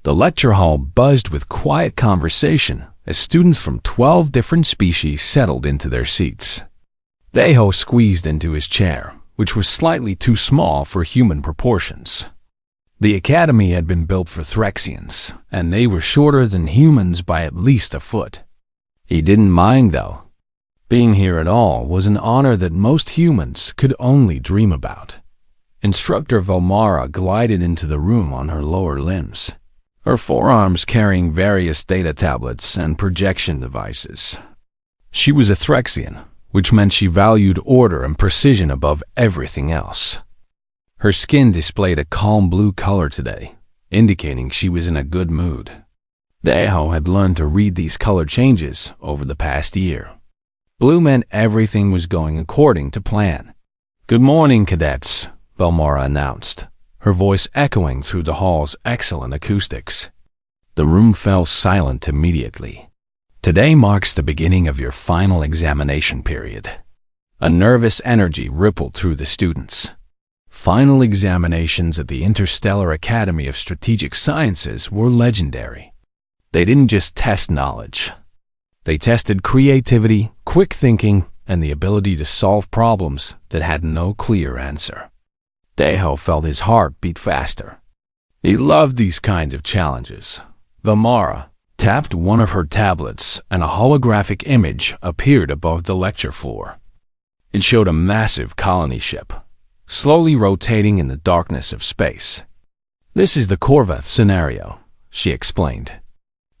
The lecture hall buzzed with quiet conversation as students from 12 different species settled into their seats. Deho squeezed into his chair, which was slightly too small for human proportions. The academy had been built for Threxians, and they were shorter than humans by at least a foot. He didn't mind, though. Being here at all was an honor that most humans could only dream about. Instructor Velmara glided into the room on her lower limbs, her forearms carrying various data tablets and projection devices. She was a Threxian, which meant she valued order and precision above everything else. Her skin displayed a calm blue color today, indicating she was in a good mood. Deho had learned to read these color changes over the past year. Blue meant everything was going according to plan. "Good morning, cadets," Velmara announced, her voice echoing through the hall's excellent acoustics. The room fell silent immediately. "Today marks the beginning of your final examination period." A nervous energy rippled through the students. Final examinations at the Interstellar Academy of Strategic Sciences were legendary. They didn't just test knowledge. They tested creativity, quick thinking, and the ability to solve problems that had no clear answer. Deho felt his heart beat faster. He loved these kinds of challenges. Velmara tapped one of her tablets and a holographic image appeared above the lecture floor. It showed a massive colony ship, slowly rotating in the darkness of space. "This is the Corvette scenario," she explained.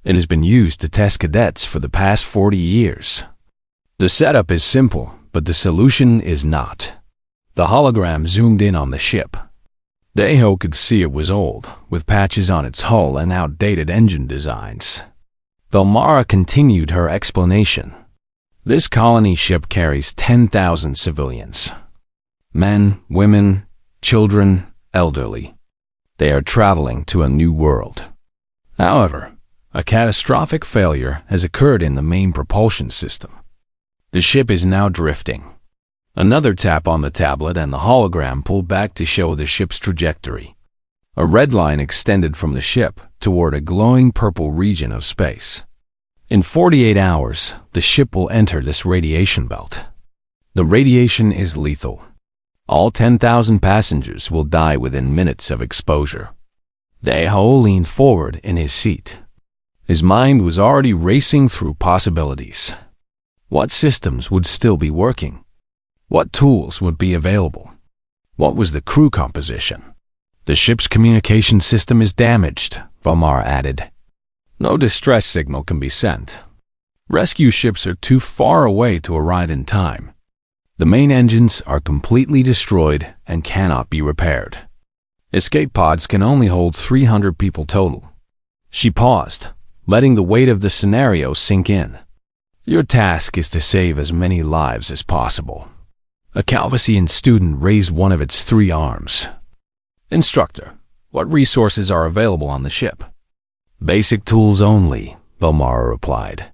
"It has been used to test cadets for the past 40 years. The setup is simple, but the solution is not." The hologram zoomed in on the ship. Deho could see it was old, with patches on its hull and outdated engine designs. Velmara continued her explanation. "This colony ship carries 10,000 civilians. Men, women, children, elderly. They are traveling to a new world. However, a catastrophic failure has occurred in the main propulsion system. The ship is now drifting." Another tap on the tablet and the hologram pulled back to show the ship's trajectory. A red line extended from the ship toward a glowing purple region of space. "In 48 hours, the ship will enter this radiation belt. The radiation is lethal. All 10,000 passengers will die within minutes of exposure." Deho leaned forward in his seat. His mind was already racing through possibilities. What systems would still be working? What tools would be available? What was the crew composition? "The ship's communication system is damaged," Velmara added. "No distress signal can be sent. Rescue ships are too far away to arrive in time. The main engines are completely destroyed and cannot be repaired. Escape pods can only hold 300 people total." She paused, letting the weight of the scenario sink in. "Your task is to save as many lives as possible." A Calvasian student raised one of its 3 arms. "Instructor, what resources are available on the ship?" "Basic tools only," Velmara replied.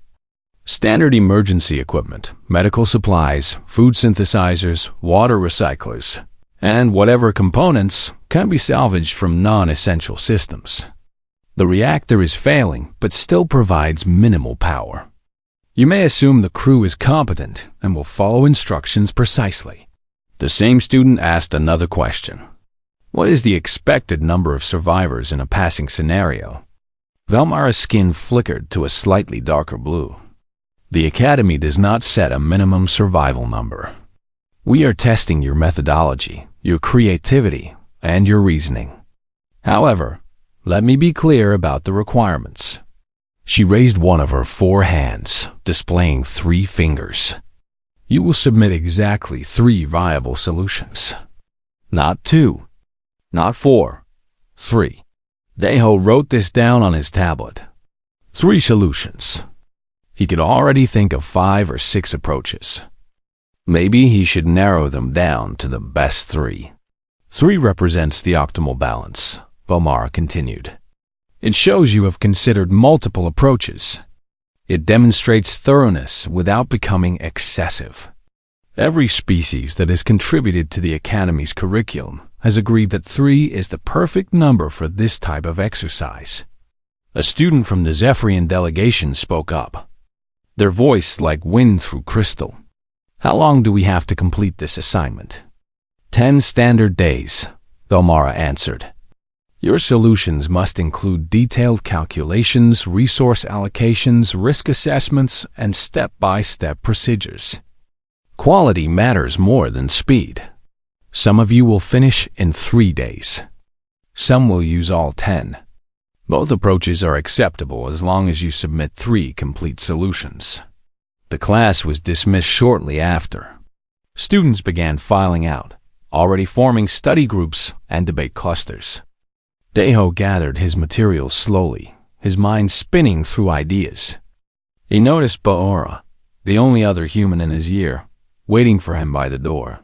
"Standard emergency equipment, medical supplies, food synthesizers, water recyclers, and whatever components can be salvaged from non-essential systems. The reactor is failing, but still provides minimal power. You may assume the crew is competent and will follow instructions precisely." The same student asked another question. "What is the expected number of survivors in a passing scenario?" Velmara's skin flickered to a slightly darker blue. "The Academy does not set a minimum survival number. We are testing your methodology, your creativity, and your reasoning. However, let me be clear about the requirements." She raised one of her 4 hands, displaying 3 fingers. "You will submit exactly 3 viable solutions. Not 2, not 4, 3. Deho wrote this down on his tablet. 3 solutions. He could already think of 5 or 6 approaches. Maybe he should narrow them down to the best 3. 3 represents the optimal balance," Velmara continued. "It shows you have considered multiple approaches. It demonstrates thoroughness without becoming excessive. Every species that has contributed to the Academy's curriculum has agreed that 3 is the perfect number for this type of exercise. A student from the Zephyrian delegation spoke up, their voice like wind through crystal. "How long do we have to complete this assignment?" 10 standard days, Thelmara answered. "Your solutions must include detailed calculations, resource allocations, risk assessments, and step-by-step procedures. Quality matters more than speed. Some of you will finish in 3 days. Some will use all 10. Both approaches are acceptable as long as you submit 3 complete solutions." The class was dismissed shortly after. Students began filing out, already forming study groups and debate clusters. Daiho gathered his materials slowly, his mind spinning through ideas. He noticed Baora, the only other human in his year, waiting for him by the door.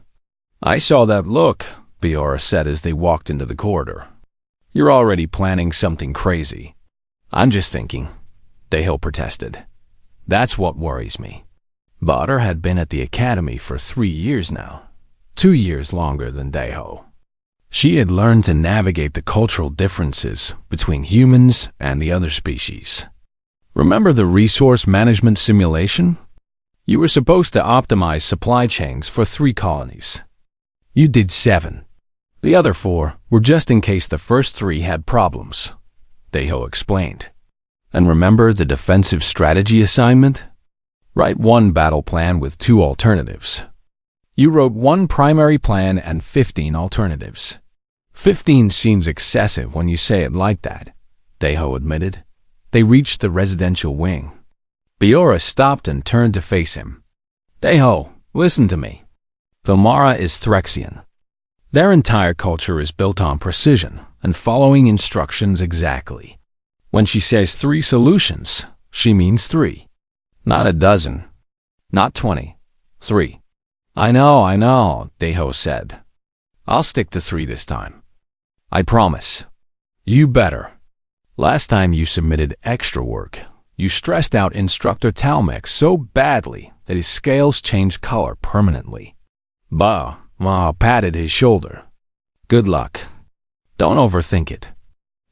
"I saw that look," Baora said as they walked into the corridor. "You're already planning something crazy." "I'm just thinking," Daiho protested. "That's what worries me." Baora had been at the academy for 3 years now, 2 years longer than Daiho. She had learned to navigate the cultural differences between humans and the other species. Remember the resource management simulation? You were supposed to optimize supply chains for 3 colonies. You did 7. The other 4 were just in case the first 3 had problems, Daiho explained. And remember the defensive strategy assignment? Write 1 battle plan with 2 alternatives. You wrote 1 primary plan and 15 alternatives. 15 seems excessive when you say it like that, Daiho admitted. They reached the residential wing. Baora stopped and turned to face him. "Daiho, listen to me. Thelmara is Threxian. Their entire culture is built on precision and following instructions exactly. When she says 3 solutions, she means 3. Not a dozen. Not 20. 3. I know, Daiho said. "I'll stick to 3 this time. I promise." "You better." Last time you submitted extra work, you stressed out Instructor Talmec so badly that his scales changed color permanently. Ba patted his shoulder. "Good luck. Don't overthink it."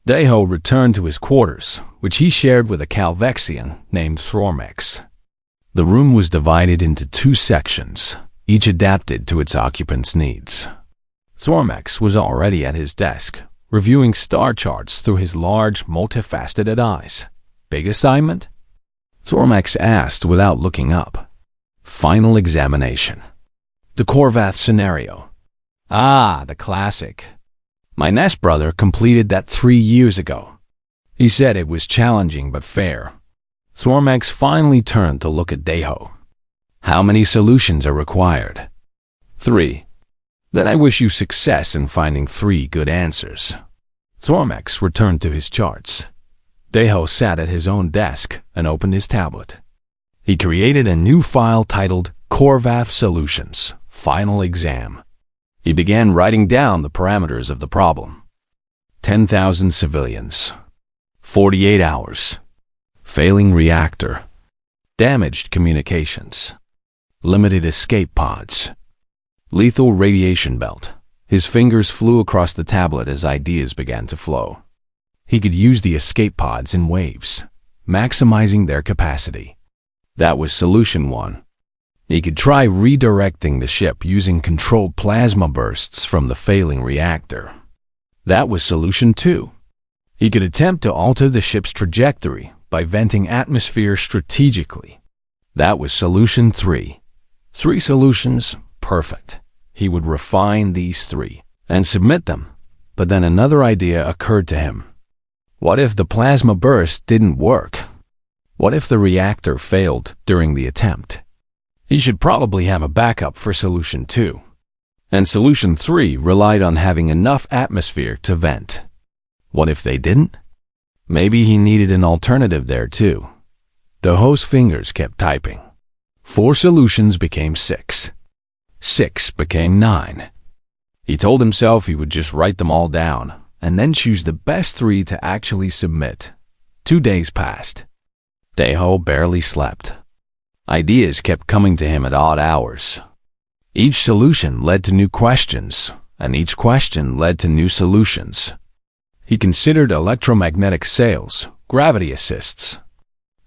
Daiho returned to his quarters, which he shared with a Calvexian named Thormex. The room was divided into 2 sections, each adapted to its occupant's needs. Thormex was already at his desk, reviewing star charts through his large, multifaceted eyes. "Big assignment?" Thormex asked without looking up. "Final examination. The Korvath scenario." "Ah, the classic. My Nest brother completed that 3 years ago. He said it was challenging but fair." Thormex finally turned to look at Daiho. "How many solutions are required?" 3. "Then I wish you success in finding 3 good answers." Thormex returned to his charts. Daiho sat at his own desk and opened his tablet. He created a new file titled Korvath Solutions, Final Exam. He began writing down the parameters of the problem. 10,000 civilians. 48 hours. Failing reactor. Damaged communications. Limited escape pods. Lethal radiation belt. His fingers flew across the tablet as ideas began to flow. He could use the escape pods in waves, maximizing their capacity. That was solution 1. He could try redirecting the ship using controlled plasma bursts from the failing reactor. That was solution 2. He could attempt to alter the ship's trajectory by venting atmosphere strategically. That was solution 3. 3 solutions, perfect. He would refine these 3 and submit them, but then another idea occurred to him. What if the plasma burst didn't work? What if the reactor failed during the attempt? He should probably have a backup for solution 2. And solution 3 relied on having enough atmosphere to vent. What if they didn't? Maybe he needed an alternative there too. Daiho's fingers kept typing. 4 solutions became 6. 6 became 9. He told himself he would just write them all down and then choose the best 3 to actually submit. 2 days passed. Daiho barely slept. Ideas kept coming to him at odd hours. Each solution led to new questions, and each question led to new solutions. He considered electromagnetic sails, gravity assists,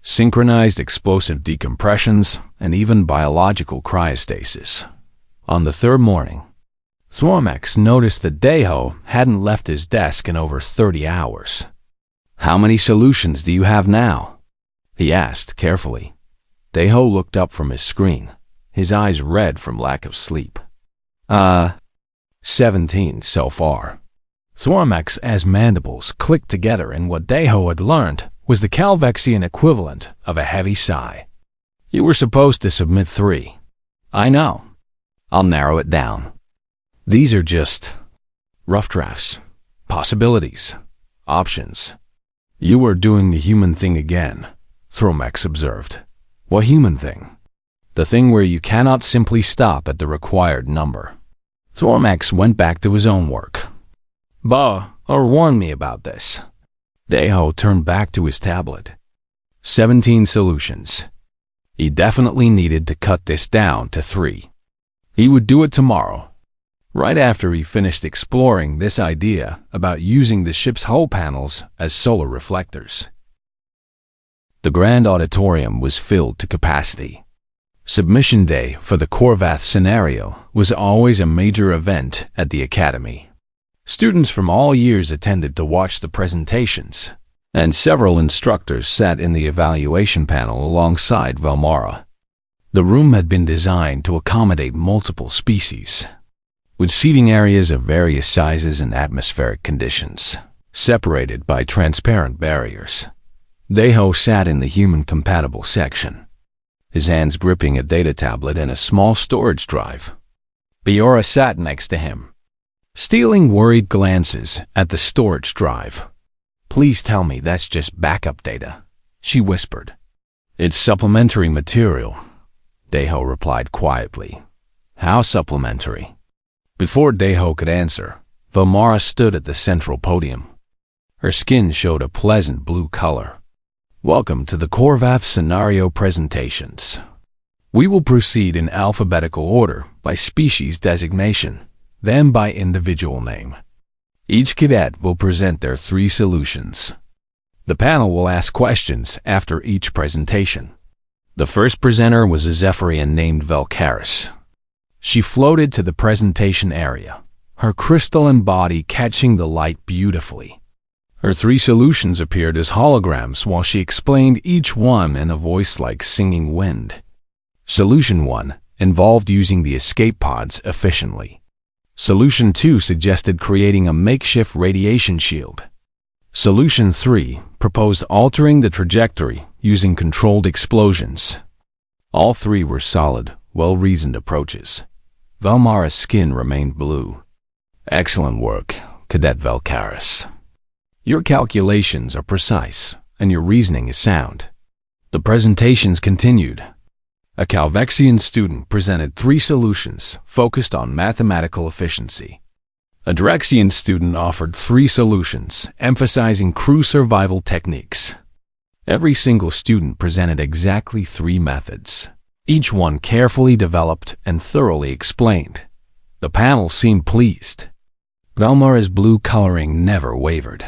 synchronized explosive decompressions, and even biological cryostasis. On the third morning, Swarmex noticed that Deho hadn't left his desk in over 30 hours. "How many solutions do you have now?" he asked carefully. Deho looked up from his screen, his eyes red from lack of sleep. 17 so far." Swarmex's mandibles clicked together, and what Deho had learned was the Calvexian equivalent of a heavy sigh. "You were supposed to submit 3. I know. I'll narrow it down. These are just rough drafts, possibilities, options." "You are doing the human thing again," Thromex observed. "What human thing?" "The thing where you cannot simply stop at the required number." Thromex went back to his own work. Warn me about this." Deho turned back to his tablet. 17 solutions. He definitely needed to cut this down to 3. He would do it tomorrow, right after he finished exploring this idea about using the ship's hull panels as solar reflectors. The grand auditorium was filled to capacity. Submission day for the Korvath scenario was always a major event at the Academy. Students from all years attended to watch the presentations, and several instructors sat in the evaluation panel alongside Velmara. The room had been designed to accommodate multiple species, with seating areas of various sizes and atmospheric conditions, separated by transparent barriers. Deho sat in the human-compatible section, his hands gripping a data tablet and a small storage drive. Biora sat next to him, stealing worried glances at the storage drive. "Please tell me that's just backup data," she whispered. "It's supplementary material," Deho replied quietly. "How supplementary?" Before Deho could answer, Velmara stood at the central podium. Her skin showed a pleasant blue color. "Welcome to the Korvath scenario presentations. We will proceed in alphabetical order by species designation, then by individual name. Each cadet will present their 3 solutions. The panel will ask questions after each presentation." The first presenter was a Zephyrian named Velcaris. She floated to the presentation area, her crystalline body catching the light beautifully. Her 3 solutions appeared as holograms while she explained each one in a voice like singing wind. Solution 1 involved using the escape pods efficiently. Solution 2 suggested creating a makeshift radiation shield. Solution 3 proposed altering the trajectory using controlled explosions. All 3 were solid, well-reasoned approaches. Velmara's skin remained blue. "Excellent work, Cadet Velcaris. Your calculations are precise, and your reasoning is sound." The presentations continued. A Calvexian student presented 3 solutions focused on mathematical efficiency. A Drexian student offered 3 solutions emphasizing crew survival techniques. Every single student presented exactly 3 methods, each one carefully developed and thoroughly explained. The panel seemed pleased. Velmara's blue coloring never wavered.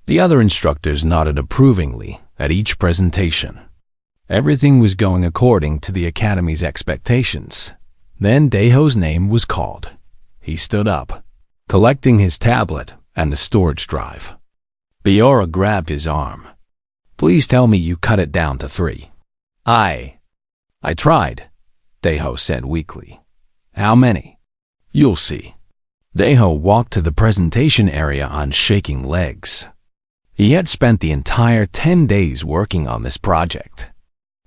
The other instructors nodded approvingly at each presentation. Everything was going according to the Academy's expectations. Then Deho's name was called. He stood up, collecting his tablet and the storage drive. Biora grabbed his arm. "Please tell me you cut it down to 3. I tried," Deho said weakly. "How many?" "You'll see." Deho walked to the presentation area on shaking legs. He had spent the entire 10 days working on this project.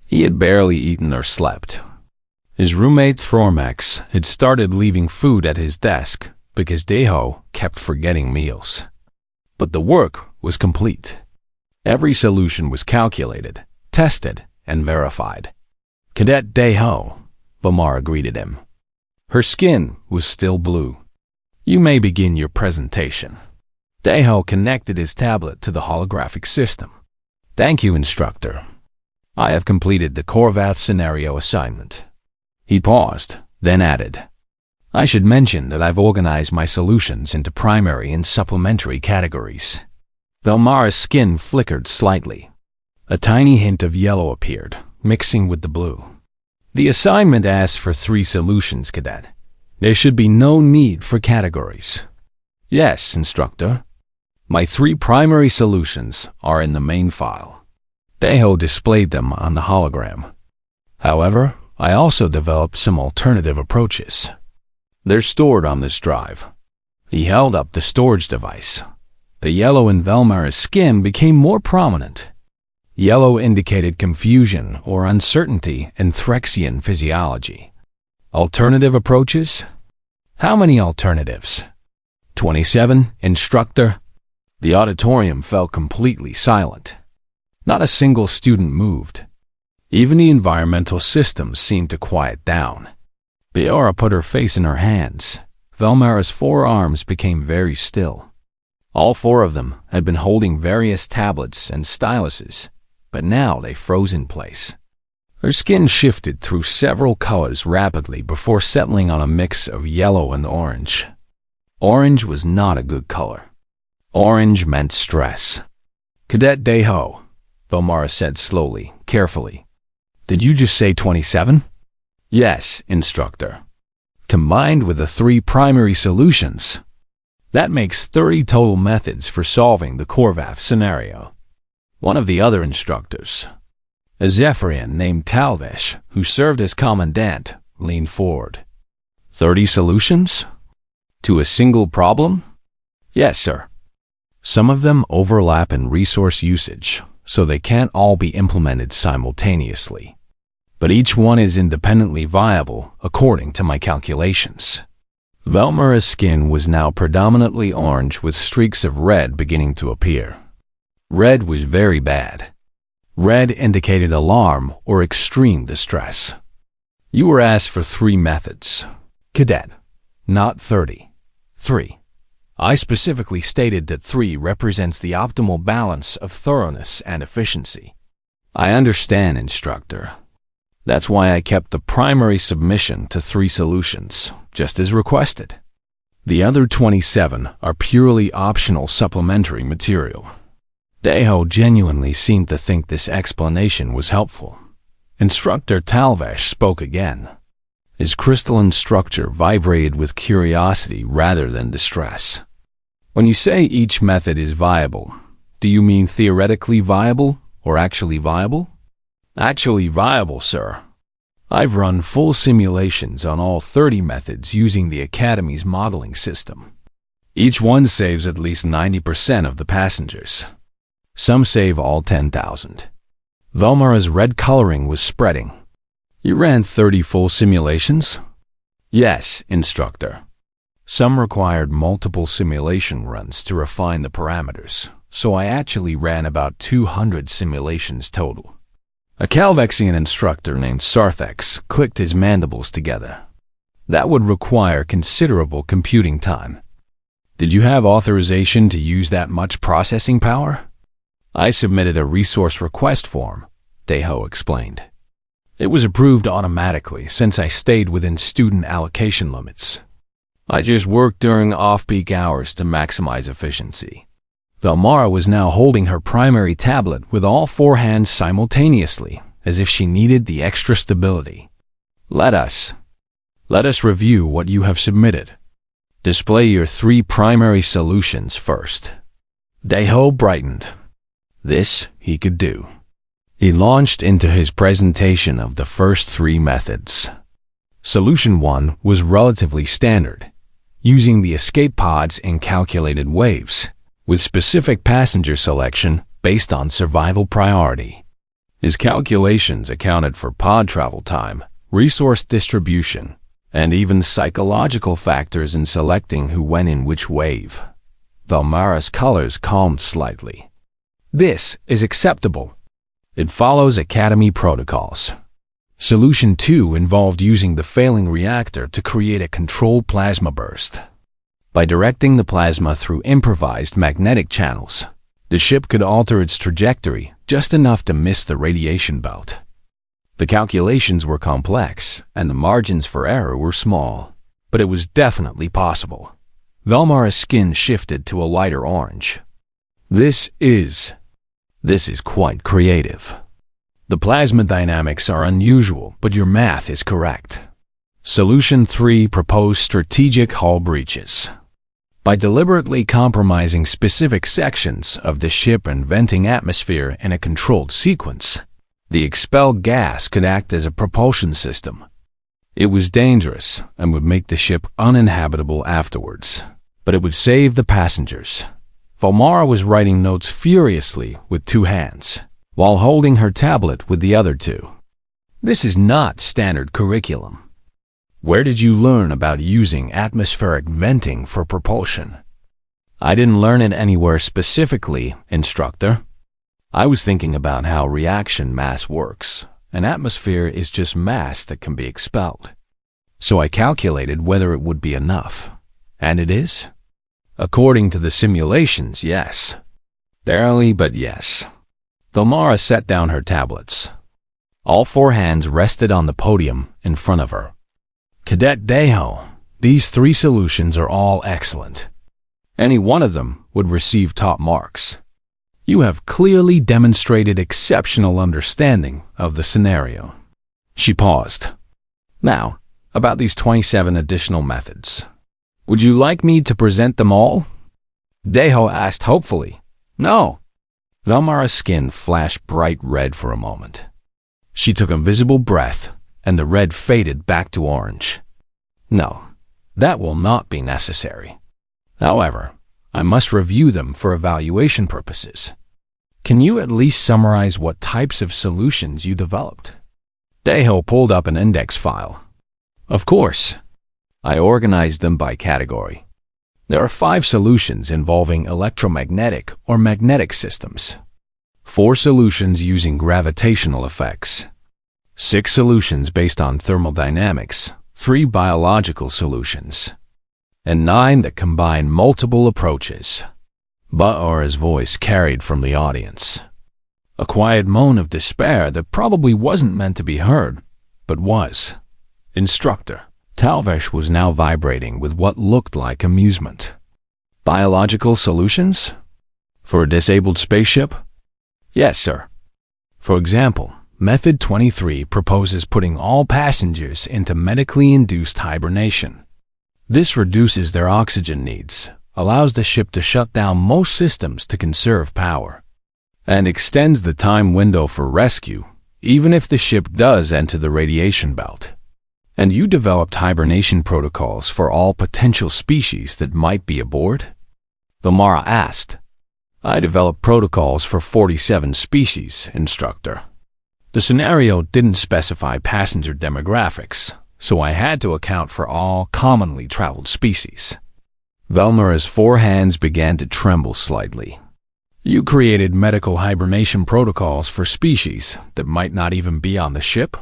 He had barely eaten or slept. His roommate Thormax had started leaving food at his desk because Deho kept forgetting meals. But the work was complete. Every solution was calculated, tested, and verified. "Cadet Deho," Velmara greeted him. Her skin was still blue. "You may begin your presentation." Deho connected his tablet to the holographic system. "Thank you, Instructor. I have completed the Korvath scenario assignment." He paused, then added, "I should mention that I've organized my solutions into primary and supplementary categories. Velmara's skin flickered slightly. A tiny hint of yellow appeared, mixing with the blue. The assignment asked for 3 solutions, Cadet. There should be no need for categories. Yes, Instructor. My 3 primary solutions are in the main file. Daiho displayed them on the hologram. However, I also developed some alternative approaches. They're stored on this drive. He held up the storage device. The yellow in Velmara's skin became more prominent. Yellow indicated confusion or uncertainty in Threxian physiology. Alternative approaches? How many alternatives? 27, Instructor. The auditorium fell completely silent. Not a single student moved. Even the environmental systems seemed to quiet down. Beora put her face in her hands. Velmara's 4 arms became very still. All 4 of them had been holding various tablets and styluses, but now they froze in place. Her skin shifted through several colors rapidly before settling on a mix of yellow and orange. Orange was not a good color. Orange meant stress. Cadet Daiho, Velmara said slowly, carefully. Did you just say 27? Yes, Instructor. Combined with the 3 primary solutions, that makes 30 total methods for solving the Korvath scenario. One of the other instructors, a Zephyrian named Talvesh, who served as commandant, leaned forward. 30 solutions? To a single problem? Yes, sir. Some of them overlap in resource usage, so they can't all be implemented simultaneously. But each one is independently viable according to my calculations. Velmara's skin was now predominantly orange with streaks of red beginning to appear. Red was very bad. Red indicated alarm or extreme distress. You were asked for 3 methods. Cadet, not 30. 3. I specifically stated that 3 represents the optimal balance of thoroughness and efficiency. I understand, Instructor. That's why I kept the primary submission to 3 solutions, just as requested. The other 27 are purely optional supplementary material. Daiho genuinely seemed to think this explanation was helpful. Instructor Talvesh spoke again. His crystalline structure vibrated with curiosity rather than distress. When you say each method is viable, do you mean theoretically viable or actually viable? Actually viable, sir. I've run full simulations on all 30 methods using the Academy's modeling system. Each one saves at least 90% of the passengers. Some save all 10,000. Velmara's red coloring was spreading. You ran 30 full simulations? Yes, Instructor. Some required multiple simulation runs to refine the parameters, so I actually ran about 200 simulations total. A Calvexian instructor named Sarthex clicked his mandibles together. That would require considerable computing time. Did you have authorization to use that much processing power? I submitted a resource request form, Daiho explained. It was approved automatically since I stayed within student allocation limits. I just worked during off-peak hours to maximize efficiency. Velmara was now holding her primary tablet with all 4 hands simultaneously, as if she needed the extra stability. Let us review what you have submitted. Display your 3 primary solutions first. Daiho brightened. This he could do. He launched into his presentation of the first 3 methods. Solution 1 was relatively standard, using the escape pods in calculated waves, with specific passenger selection based on survival priority. His calculations accounted for pod travel time, resource distribution, and even psychological factors in selecting who went in which wave. Velmara's colors calmed slightly. This is acceptable. It follows Academy protocols. Solution 2 involved using the failing reactor to create a controlled plasma burst. By directing the plasma through improvised magnetic channels, the ship could alter its trajectory just enough to miss the radiation belt. The calculations were complex, and the margins for error were small, but it was definitely possible. Velmara's skin shifted to a lighter orange. This is quite creative. The plasma dynamics are unusual, but your math is correct. Solution 3 proposed strategic hull breaches. By deliberately compromising specific sections of the ship and venting atmosphere in a controlled sequence, the expelled gas could act as a propulsion system. It was dangerous and would make the ship uninhabitable afterwards, but it would save the passengers. Valmara was writing notes furiously with 2 hands, while holding her tablet with the other 2. This is not standard curriculum. Where did you learn about using atmospheric venting for propulsion? I didn't learn it anywhere specifically, Instructor. I was thinking about how reaction mass works. An atmosphere is just mass that can be expelled. So I calculated whether it would be enough. And it is? According to the simulations, yes. Barely, but yes. Valmara set down her tablets. All 4 hands rested on the podium in front of her. Cadet Deho, these 3 solutions are all excellent. Any one of them would receive top marks. You have clearly demonstrated exceptional understanding of the scenario. She paused. Now, about these 27 additional methods. Would you like me to present them all? Deho asked hopefully. No. Valmara's skin flashed bright red for a moment. She took a visible breath, and the red faded back to orange. No, that will not be necessary. However, I must review them for evaluation purposes. Can you at least summarize what types of solutions you developed? Deho pulled up an index file. Of course. I organized them by category. There are 5 solutions involving electromagnetic or magnetic systems, 4 solutions using gravitational effects, 6 solutions based on thermodynamics, 3 biological solutions, and 9 that combine multiple approaches. Ba'ara's voice carried from the audience. A quiet moan of despair that probably wasn't meant to be heard, but was. Instructor. Talvesh was now vibrating with what looked like amusement. Biological solutions? For a disabled spaceship? Yes, sir. For example, Method 23 proposes putting all passengers into medically induced hibernation. This reduces their oxygen needs, allows the ship to shut down most systems to conserve power, and extends the time window for rescue, even if the ship does enter the radiation belt. And you developed hibernation protocols for all potential species that might be aboard? Valmara asked. I developed protocols for 47 species, Instructor. The scenario didn't specify passenger demographics, so I had to account for all commonly traveled species. Valmara's 4 hands began to tremble slightly. You created medical hibernation protocols for species that might not even be on the ship?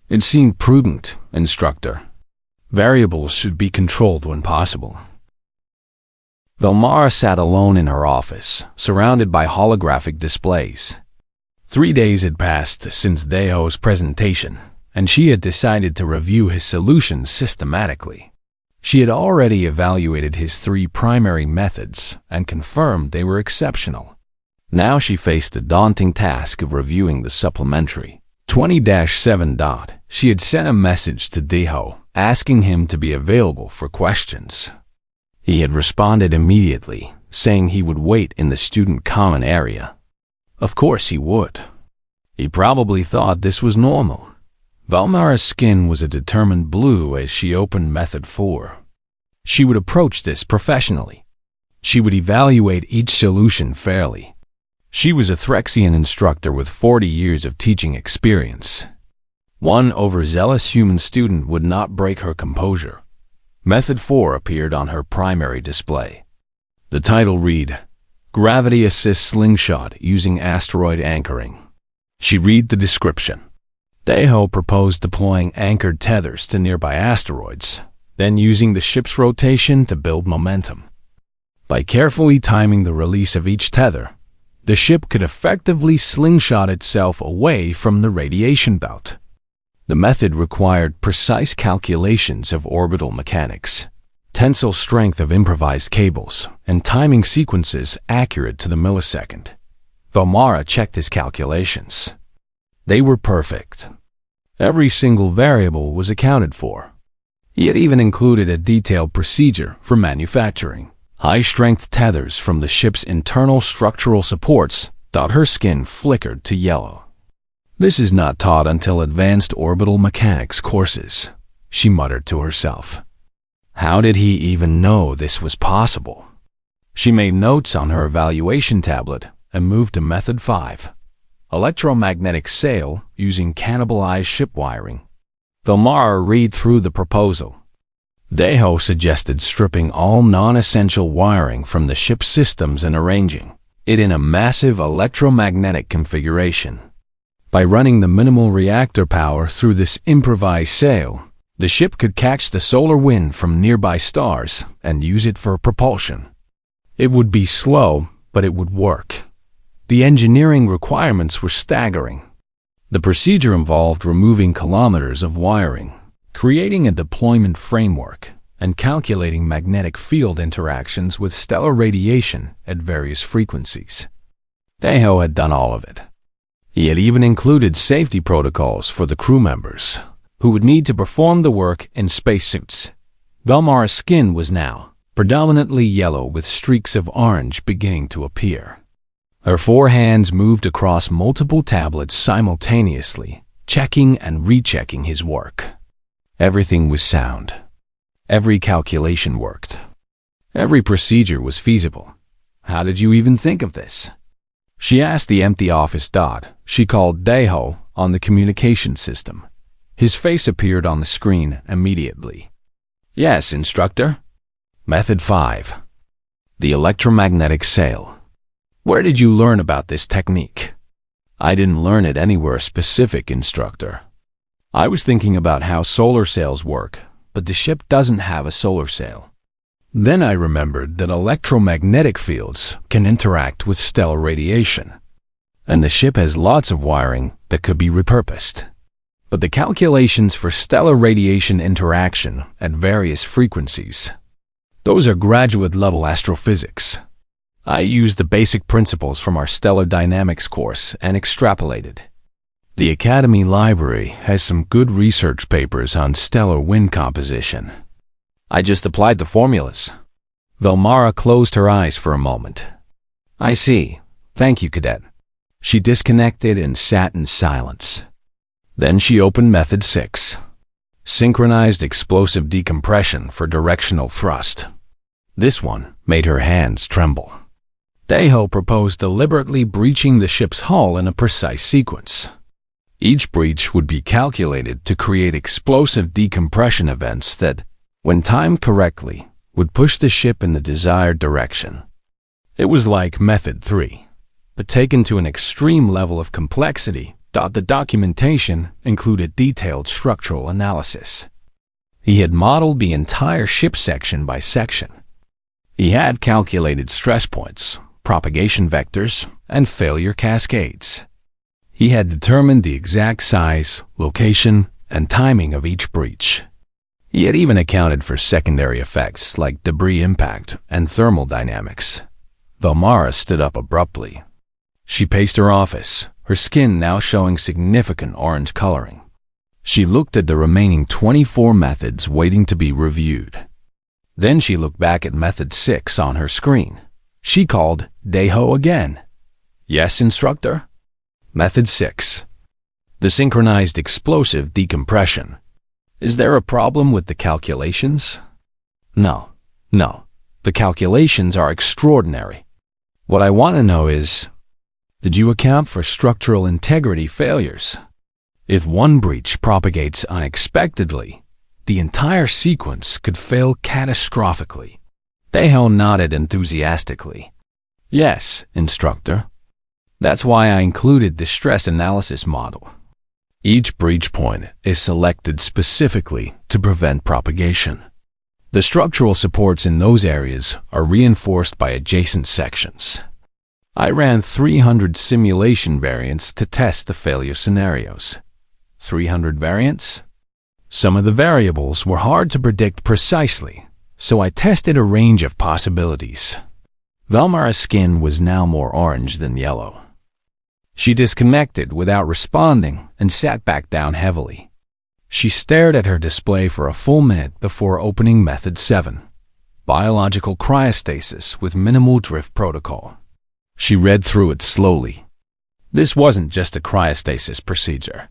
It seemed prudent, Instructor. Variables should be controlled when possible. Valmara sat alone in her office, surrounded by holographic displays. 3 days had passed since Deho's presentation, and she had decided to review his solutions systematically. She had already evaluated his 3 primary methods and confirmed they were exceptional. Now she faced the daunting task of reviewing the supplementary 20-7. She had sent a message to Deho asking him to be available for questions. He had responded immediately, saying he would wait in the student common area. Of course he would. He probably thought this was normal. Valmara's skin was a determined blue as she opened Method 4. She would approach this professionally. She would evaluate each solution fairly. She was a Threxian instructor with 40 years of teaching experience. One overzealous human student would not break her composure. Method 4 appeared on her primary display. The title read, Gravity Assist Slingshot Using Asteroid Anchoring. She read the description. Deho proposed deploying anchored tethers to nearby asteroids, then using the ship's rotation to build momentum. By carefully timing the release of each tether, the ship could effectively slingshot itself away from the radiation belt. The method required precise calculations of orbital mechanics, tensile strength of improvised cables, and timing sequences accurate to the millisecond. Velmara checked his calculations. They were perfect. Every single variable was accounted for. He had even included a detailed procedure for manufacturing high-strength tethers from the ship's internal structural supports. Her skin flickered to yellow. This is not taught until advanced orbital mechanics courses, she muttered to herself. How did he even know this was possible? She made notes on her evaluation tablet and moved to Method 5, electromagnetic sail using cannibalized ship wiring. Velmara read through the proposal. Deho suggested stripping all non-essential wiring from the ship's systems and arranging it in a massive electromagnetic configuration. By running the minimal reactor power through this improvised sail, the ship could catch the solar wind from nearby stars and use it for propulsion. It would be slow, but it would work. The engineering requirements were staggering. The procedure involved removing kilometers of wiring, creating a deployment framework, and calculating magnetic field interactions with stellar radiation at various frequencies. Deho had done all of it. He had even included safety protocols for the crew members, who would need to perform the work in spacesuits. Velmara's skin was now predominantly yellow with streaks of orange beginning to appear. Her 4 hands moved across multiple tablets simultaneously, checking and rechecking his work. Everything was sound. Every calculation worked. Every procedure was feasible. How did you even think of this? She asked the empty office dot. She called Deho on the communication system. His face appeared on the screen immediately. Yes, Instructor. Method 5. The electromagnetic sail. Where did you learn about this technique? I didn't learn it anywhere specific, Instructor. I was thinking about how solar sails work, but the ship doesn't have a solar sail. Then I remembered that electromagnetic fields can interact with stellar radiation, and the ship has lots of wiring that could be repurposed. But the calculations for stellar radiation interaction at various frequencies, those are graduate-level astrophysics. I used the basic principles from our stellar dynamics course and extrapolated. The Academy Library has some good research papers on stellar wind composition. I just applied the formulas. Velmara closed her eyes for a moment. I see. Thank you, Cadet. She disconnected and sat in silence. Then she opened Method 6, synchronized explosive decompression for directional thrust. This one made her hands tremble. Deho proposed deliberately breaching the ship's hull in a precise sequence. Each breach would be calculated to create explosive decompression events that, when timed correctly, would push the ship in the desired direction. It was like Method 3, but taken to an extreme level of complexity. The documentation included detailed structural analysis. He had modeled the entire ship section by section. He had calculated stress points, propagation vectors, and failure cascades. He had determined the exact size, location, and timing of each breach. He had even accounted for secondary effects like debris impact and thermal dynamics. Velmara stood up abruptly. She paced her office, her skin now showing significant orange coloring. She looked at the remaining 24 methods waiting to be reviewed. Then she looked back at Method 6 on her screen. She called Deho again. Yes, Instructor? Method 6. The synchronized explosive decompression. Is there a problem with the calculations? No. The calculations are extraordinary. What I want to know is, did you account for structural integrity failures? If one breach propagates unexpectedly, the entire sequence could fail catastrophically. Deho nodded enthusiastically. Yes, Instructor. That's why I included the stress analysis model. Each breach point is selected specifically to prevent propagation. The structural supports in those areas are reinforced by adjacent sections. I ran 300 simulation variants to test the failure scenarios. 300 variants? Some of the variables were hard to predict precisely, so I tested a range of possibilities. Velmara's skin was now more orange than yellow. She disconnected without responding and sat back down heavily. She stared at her display for a full minute before opening Method 7, Biological Cryostasis with Minimal Drift Protocol. She read through it slowly. This wasn't just a cryostasis procedure.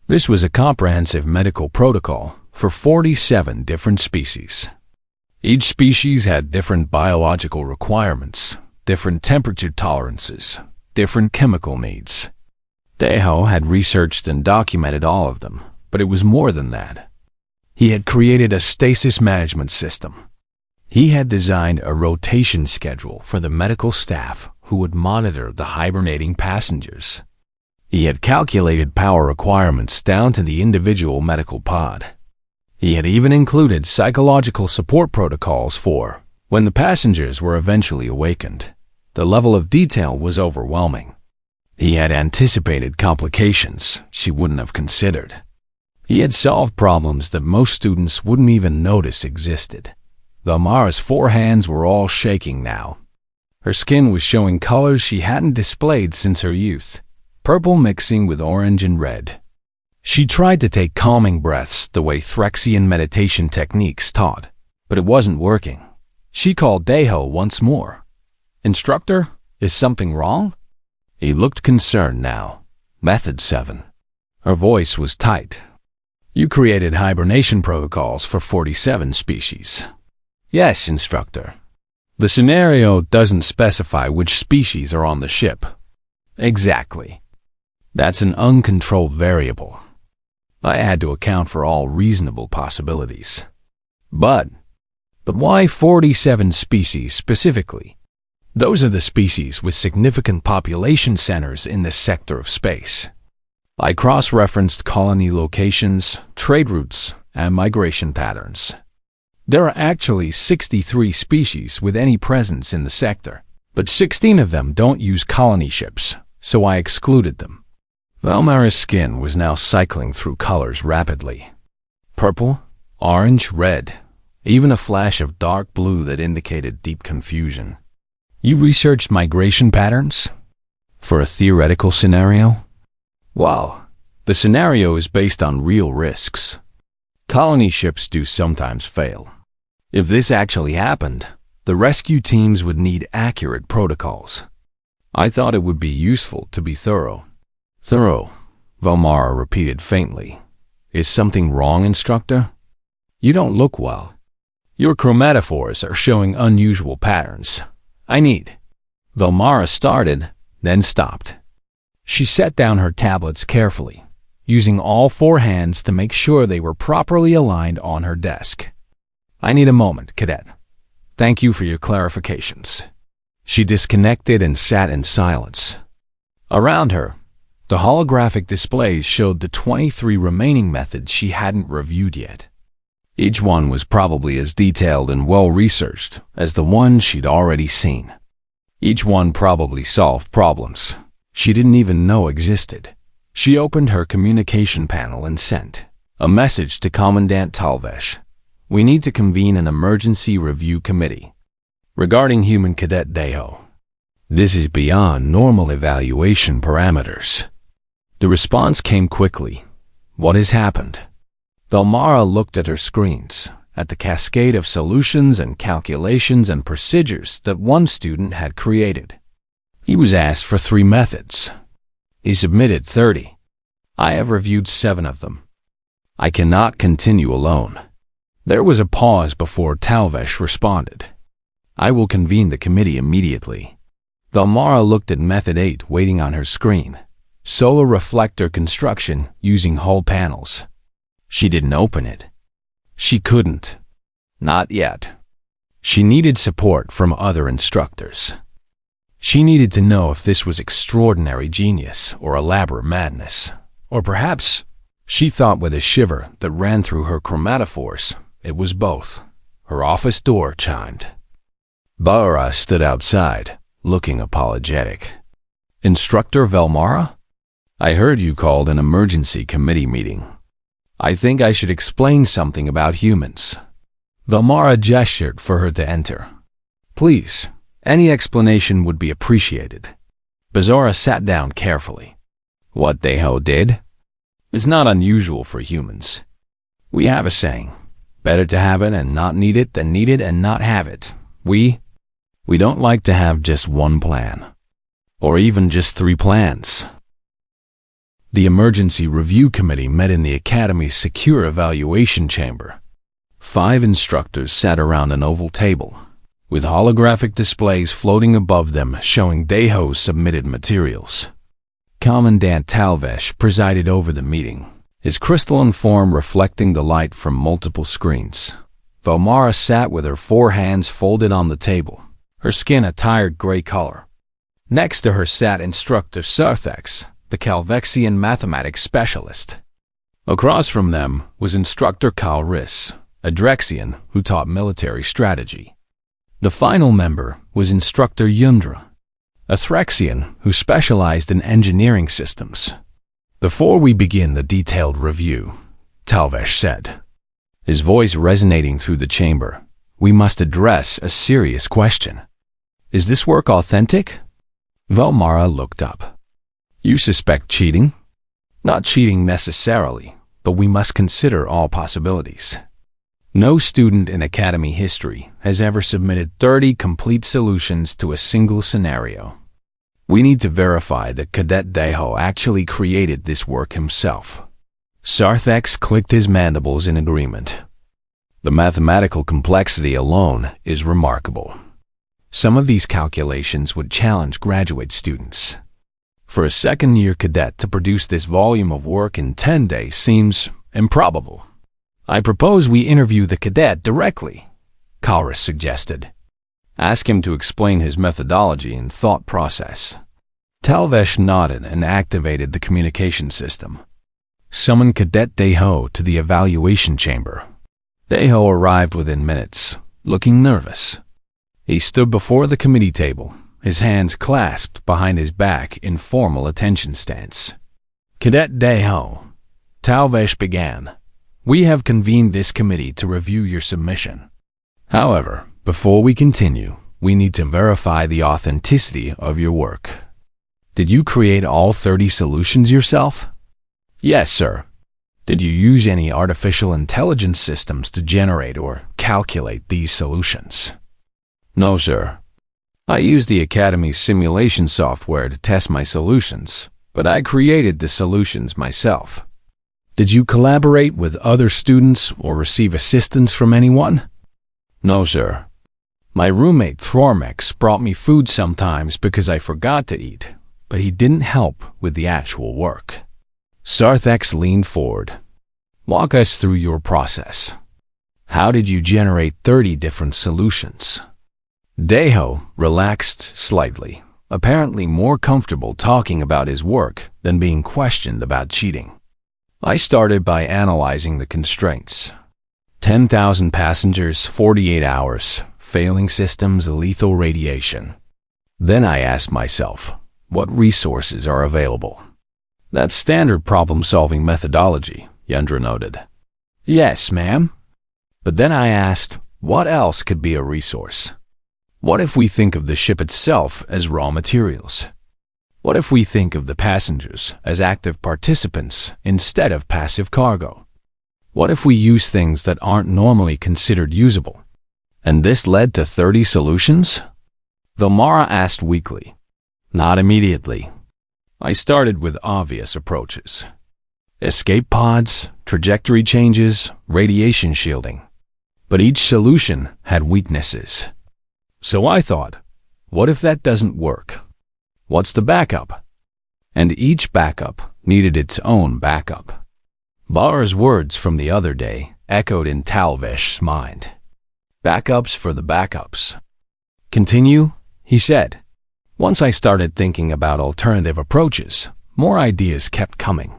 This was a comprehensive medical protocol for 47 different species. Each species had different biological requirements, different temperature tolerances, different chemical needs. Deho had researched and documented all of them, but it was more than that. He had created a stasis management system. He had designed a rotation schedule for the medical staff who would monitor the hibernating passengers. He had calculated power requirements down to the individual medical pod. He had even included psychological support protocols for when the passengers were eventually awakened. The level of detail was overwhelming. He had anticipated complications she wouldn't have considered. He had solved problems that most students wouldn't even notice existed. Velmara's four hands were all shaking now. Her skin was showing colors she hadn't displayed since her youth, purple mixing with orange and red. She tried to take calming breaths the way Threxian meditation techniques taught, but it wasn't working. She called Deho once more. "Instructor, is something wrong?" He looked concerned now. Method 7. Her voice was tight. "You created hibernation protocols for 47 species." "Yes, Instructor. The scenario doesn't specify which species are on the ship." "Exactly. That's an uncontrolled variable. I had to account for all reasonable possibilities." But why 47 species specifically? Those are the species with significant population centers in this sector of space. I cross-referenced colony locations, trade routes, and migration patterns. There are actually 63 species with any presence in the sector, but 16 of them don't use colony ships, so I excluded them. Velmara's skin was now cycling through colors rapidly. Purple, orange, red, even a flash of dark blue that indicated deep confusion. "You researched migration patterns? For a theoretical scenario?" "Well, the scenario is based on real risks. Colony ships do sometimes fail. If this actually happened, the rescue teams would need accurate protocols. I thought it would be useful to be thorough." "Thorough," Velmara repeated faintly. "Is something wrong, Instructor?" "You don't look well. Your chromatophores are showing unusual patterns. I need..." Velmara started, then stopped. She set down her tablets carefully, using all four hands to make sure they were properly aligned on her desk. "I need a moment, Cadet. Thank you for your clarifications." She disconnected and sat in silence. Around her, the holographic displays showed the 23 remaining methods she hadn't reviewed yet. Each one was probably as detailed and well-researched as the one she'd already seen. Each one probably solved problems she didn't even know existed. She opened her communication panel and sent a message to Commandant Talvesh. "We need to convene an emergency review committee regarding human cadet Deho. This is beyond normal evaluation parameters." The response came quickly. "What has happened?" Velmara looked at her screens, at the cascade of solutions and calculations and procedures that one student had created. He was asked for 3 methods. He submitted 30. I have reviewed 7 of them. I cannot continue alone. There was a pause before Talvesh responded. "I will convene the committee immediately." Velmara looked at Method 8 waiting on her screen. Solar reflector construction using hull panels. She didn't open it. She couldn't. Not yet. She needed support from other instructors. She needed to know if this was extraordinary genius or elaborate madness. Or perhaps, she thought with a shiver that ran through her chromatophores, it was both. Her office door chimed. Bara stood outside, looking apologetic. "Instructor Velmara? I heard you called an emergency committee meeting. I think I should explain something about humans." Velmara gestured for her to enter. Please, any explanation would be appreciated. Bazora sat down carefully. What Deho did? It's not unusual for humans. We have a saying, better to have it and not need it than need it and not have it. We don't like to have just one plan. Or even just 3 plans. The Emergency Review Committee met in the Academy's secure evaluation chamber. 5 instructors sat around an oval table, with holographic displays floating above them showing Deho's submitted materials. Commandant Talvesh presided over the meeting, his crystalline form reflecting the light from multiple screens. Velmara sat with her 4 hands folded on the table, her skin a tired gray color. Next to her sat Instructor Sarthex, the Calvexian mathematics specialist. Across from them was Instructor Kalris, a Drexian who taught military strategy. The final member was Instructor Yundra, a Threxian who specialized in engineering systems. Before we begin the detailed review, Talvesh said, his voice resonating through the chamber, we must address a serious question. Is this work authentic? Velmara looked up. You suspect cheating? Not cheating necessarily, but we must consider all possibilities. No student in Academy history has ever submitted 30 complete solutions to a single scenario. We need to verify that Cadet Deho actually created this work himself. Sarthex clicked his mandibles in agreement. The mathematical complexity alone is remarkable. Some of these calculations would challenge graduate students. For a second-year cadet to produce this volume of work in 10 days seems improbable. I propose we interview the cadet directly, Kalris suggested. Ask him to explain his methodology and thought process. Talvesh nodded and activated the communication system. Summon Cadet Deho to the evaluation chamber. Deho arrived within minutes, looking nervous. He stood before the committee table, his hands clasped behind his back in formal attention stance. Cadet Deho, Talvesh began. We have convened this committee to review your submission. However, before we continue, we need to verify the authenticity of your work. Did you create all 30 solutions yourself? Yes, sir. Did you use any artificial intelligence systems to generate or calculate these solutions? No, sir. I used the Academy's simulation software to test my solutions, but I created the solutions myself. Did you collaborate with other students or receive assistance from anyone? No, sir. My roommate Thormex brought me food sometimes because I forgot to eat, but he didn't help with the actual work. Sarthex leaned forward. Walk us through your process. How did you generate 30 different solutions? Deho relaxed slightly, apparently more comfortable talking about his work than being questioned about cheating. I started by analyzing the constraints. 10,000 passengers, 48 hours, failing systems, lethal radiation. Then I asked myself, what resources are available? That's standard problem-solving methodology, Yendra noted. Yes, ma'am. But then I asked, what else could be a resource? What if we think of the ship itself as raw materials? What if we think of the passengers as active participants instead of passive cargo? What if we use things that aren't normally considered usable? And this led to 30 solutions? Velmara asked weakly. Not immediately. I started with obvious approaches. Escape pods, trajectory changes, radiation shielding. But each solution had weaknesses. So I thought, what if that doesn't work? What's the backup? And each backup needed its own backup. Bar's words from the other day echoed in Talvesh's mind. Backups for the backups. Continue, he said. Once I started thinking about alternative approaches, more ideas kept coming.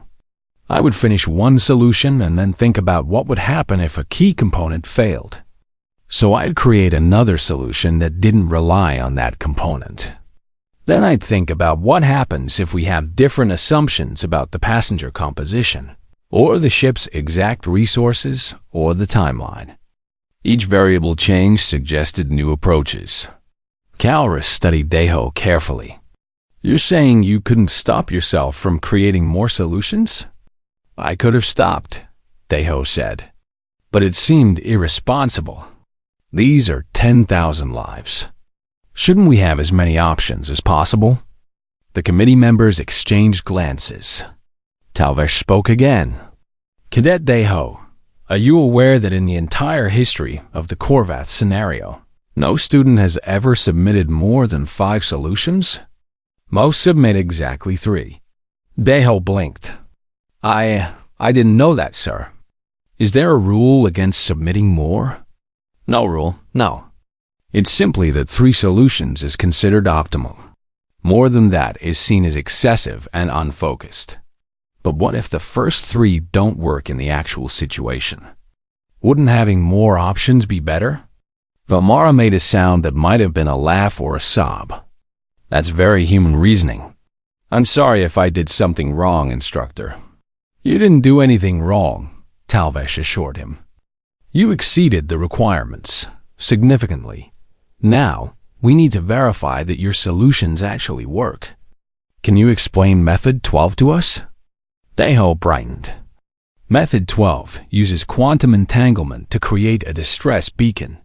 I would finish one solution and then think about what would happen if a key component failed. So I'd create another solution that didn't rely on that component. Then I'd think about what happens if we have different assumptions about the passenger composition, or the ship's exact resources, or the timeline. Each variable change suggested new approaches. Calrus studied Deho carefully. You're saying you couldn't stop yourself from creating more solutions? I could have stopped, Deho said. But it seemed irresponsible. These are 10,000 lives. Shouldn't we have as many options as possible? The committee members exchanged glances. Talvesh spoke again. Cadet Deho, are you aware that in the entire history of the Korvath scenario, no student has ever submitted more than 5 solutions? Most submit exactly 3. Deho blinked. I didn't know that, sir. Is there a rule against submitting more? No rule, no. It's simply that 3 solutions is considered optimal. More than that is seen as excessive and unfocused. But what if the first 3 don't work in the actual situation? Wouldn't having more options be better? Valmara made a sound that might have been a laugh or a sob. That's very human reasoning. I'm sorry if I did something wrong, Instructor. You didn't do anything wrong, Talvesh assured him. You exceeded the requirements, significantly. Now, we need to verify that your solutions actually work. Can you explain Method 12 to us? Deho brightened. Method 12 uses quantum entanglement to create a distress beacon.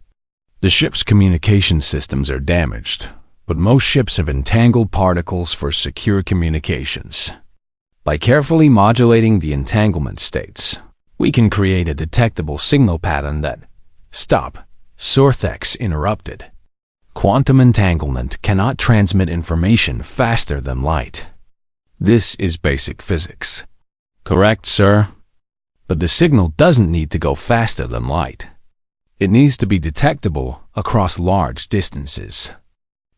The ship's communication systems are damaged, but most ships have entangled particles for secure communications. By carefully modulating the entanglement states, we can create a detectable signal pattern that, stop, Sorthex interrupted. Quantum entanglement cannot transmit information faster than light. This is basic physics. Correct, sir? But the signal doesn't need to go faster than light. It needs to be detectable across large distances.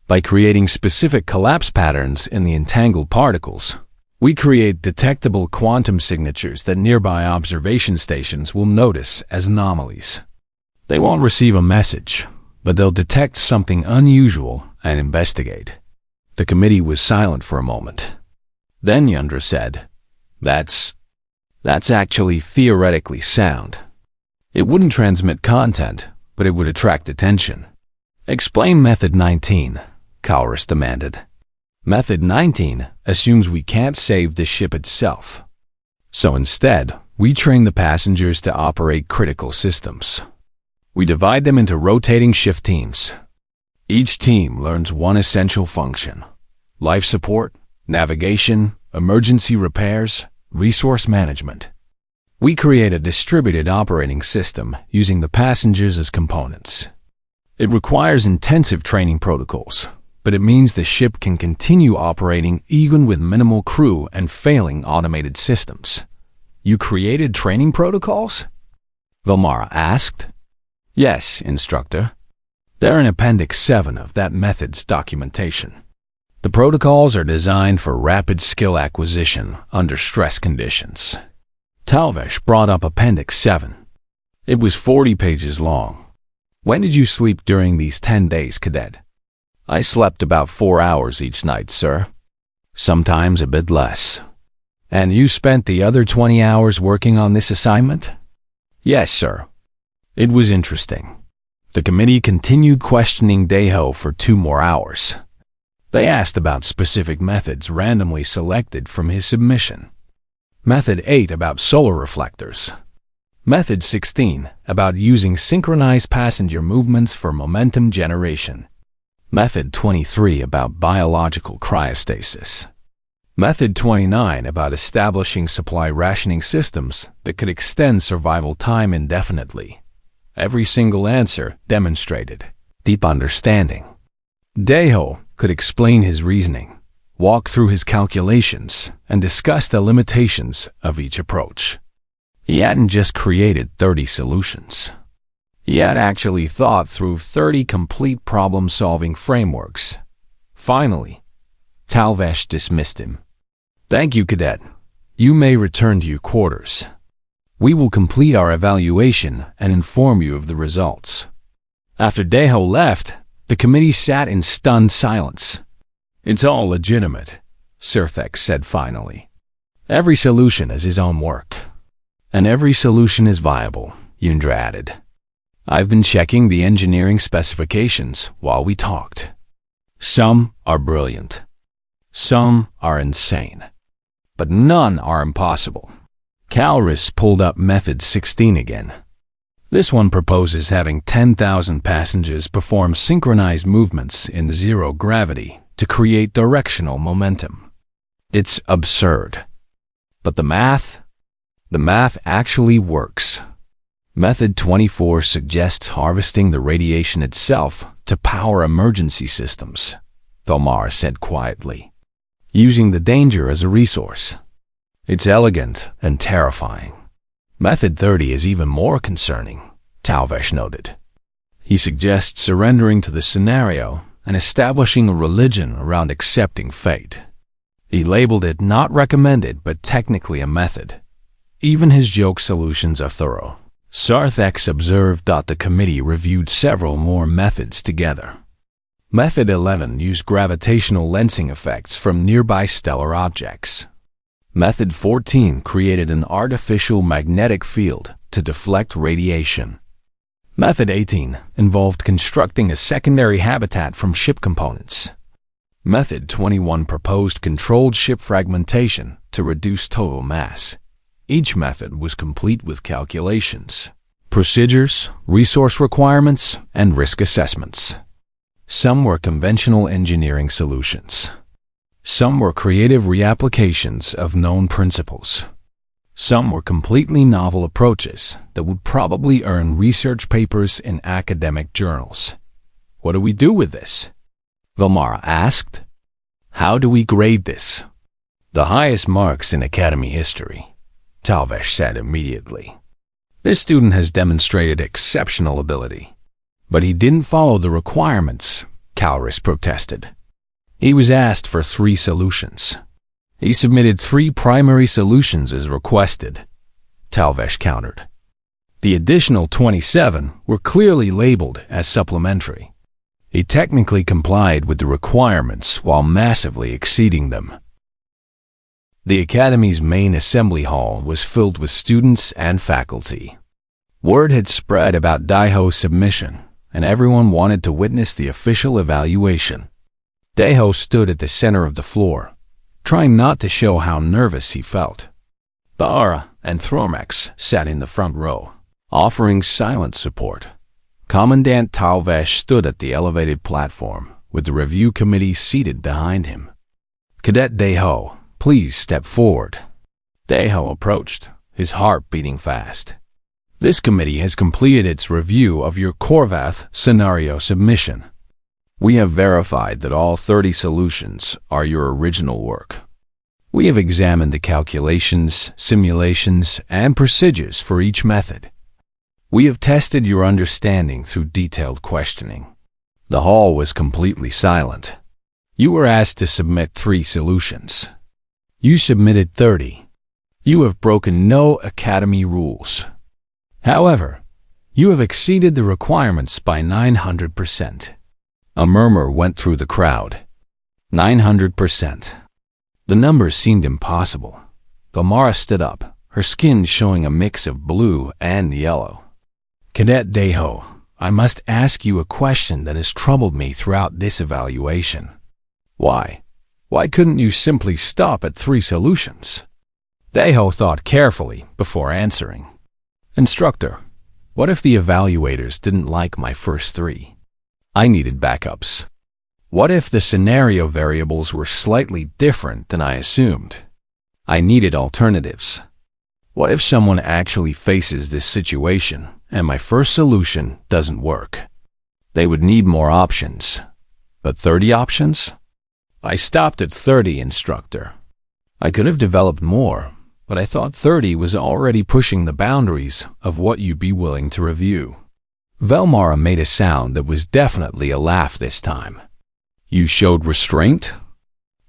By creating specific collapse patterns in the entangled particles, we create detectable quantum signatures that nearby observation stations will notice as anomalies. They won't receive a message, but they'll detect something unusual and investigate. The committee was silent for a moment. Then Yundra said, That's actually theoretically sound. It wouldn't transmit content, but it would attract attention. Explain Method 19, Calrus demanded. Method 19 assumes we can't save the ship itself. So instead, we train the passengers to operate critical systems. We divide them into rotating shift teams. Each team learns one essential function: life support, navigation, emergency repairs, resource management. We create a distributed operating system using the passengers as components. It requires intensive training protocols, but it means the ship can continue operating even with minimal crew and failing automated systems. You created training protocols? Valmara asked. Yes, Instructor. They're in Appendix 7 of that method's documentation. The protocols are designed for rapid skill acquisition under stress conditions. Talvesh brought up Appendix 7. It was 40 pages long. When did you sleep during these 10 days, Cadet? I slept about 4 hours each night, sir. Sometimes a bit less. And you spent the other 20 hours working on this assignment? Yes, sir. It was interesting. The committee continued questioning Deho for 2 more hours. They asked about specific methods randomly selected from his submission. Method 8 about solar reflectors. Method 16 about using synchronized passenger movements for momentum generation. Method 23 about biological cryostasis. Method 29 about establishing supply rationing systems that could extend survival time indefinitely. Every single answer demonstrated deep understanding. Deho could explain his reasoning, walk through his calculations, and discuss the limitations of each approach. He hadn't just created 30 solutions. He had actually thought through 30 complete problem-solving frameworks. Finally, Talvesh dismissed him. Thank you, Cadet. You may return to your quarters. We will complete our evaluation and inform you of the results. After Deho left, the committee sat in stunned silence. It's all legitimate, Sorthex said finally. Every solution has his own work. And every solution is viable, Yundra added. I've been checking the engineering specifications while we talked. Some are brilliant. Some are insane. But none are impossible. Calris pulled up Method 16 again. This one proposes having 10,000 passengers perform synchronized movements in zero gravity to create directional momentum. It's absurd. But the math actually works. Method 24 suggests harvesting the radiation itself to power emergency systems, Velmar said quietly, using the danger as a resource. It's elegant and terrifying. Method 30 is even more concerning, Talvesh noted. He suggests surrendering to the scenario and establishing a religion around accepting fate. He labeled it not recommended but technically a method. Even his joke solutions are thorough. Sarthex observed that the committee reviewed several more methods together. Method 11 used gravitational lensing effects from nearby stellar objects. Method 14 created an artificial magnetic field to deflect radiation. Method 18 involved constructing a secondary habitat from ship components. Method 21 proposed controlled ship fragmentation to reduce total mass. Each method was complete with calculations, procedures, resource requirements, and risk assessments. Some were conventional engineering solutions. Some were creative reapplications of known principles. Some were completely novel approaches that would probably earn research papers in academic journals. What do we do with this? Velmar asked. How do we grade this? The highest marks in Academy history, Talvesh said immediately. This student has demonstrated exceptional ability. But he didn't follow the requirements, Calris protested. He was asked for 3 solutions. He submitted 3 primary solutions as requested, Talvesh countered. The additional 27 were clearly labeled as supplementary. He technically complied with the requirements while massively exceeding them. The Academy's main assembly hall was filled with students and faculty. Word had spread about Daiho's submission, and everyone wanted to witness the official evaluation. Daiho stood at the center of the floor, trying not to show how nervous he felt. Baara and Thormax sat in the front row, offering silent support. Commandant Talvesh stood at the elevated platform, with the review committee seated behind him. Cadet Daiho, please step forward. Daiho approached, his heart beating fast. This committee has completed its review of your Korvath scenario submission. We have verified that all 30 solutions are your original work. We have examined the calculations, simulations, and procedures for each method. We have tested your understanding through detailed questioning. The hall was completely silent. You were asked to submit 3 solutions. You submitted 30. You have broken no Academy rules. However, you have exceeded the requirements by 900%. A murmur went through the crowd. 900%. The numbers seemed impossible. Gomara stood up, her skin showing a mix of blue and yellow. Cadet Daiho, I must ask you a question that has troubled me throughout this evaluation. Why? Why couldn't you simply stop at 3 solutions? Daiho thought carefully before answering. Instructor, what if the evaluators didn't like my first 3? I needed backups. What if the scenario variables were slightly different than I assumed? I needed alternatives. What if someone actually faces this situation and my first solution doesn't work? They would need more options. But 30 options? I stopped at 30, Instructor. I could have developed more, but I thought 30 was already pushing the boundaries of what you'd be willing to review. Velmara made a sound that was definitely a laugh this time. You showed restraint?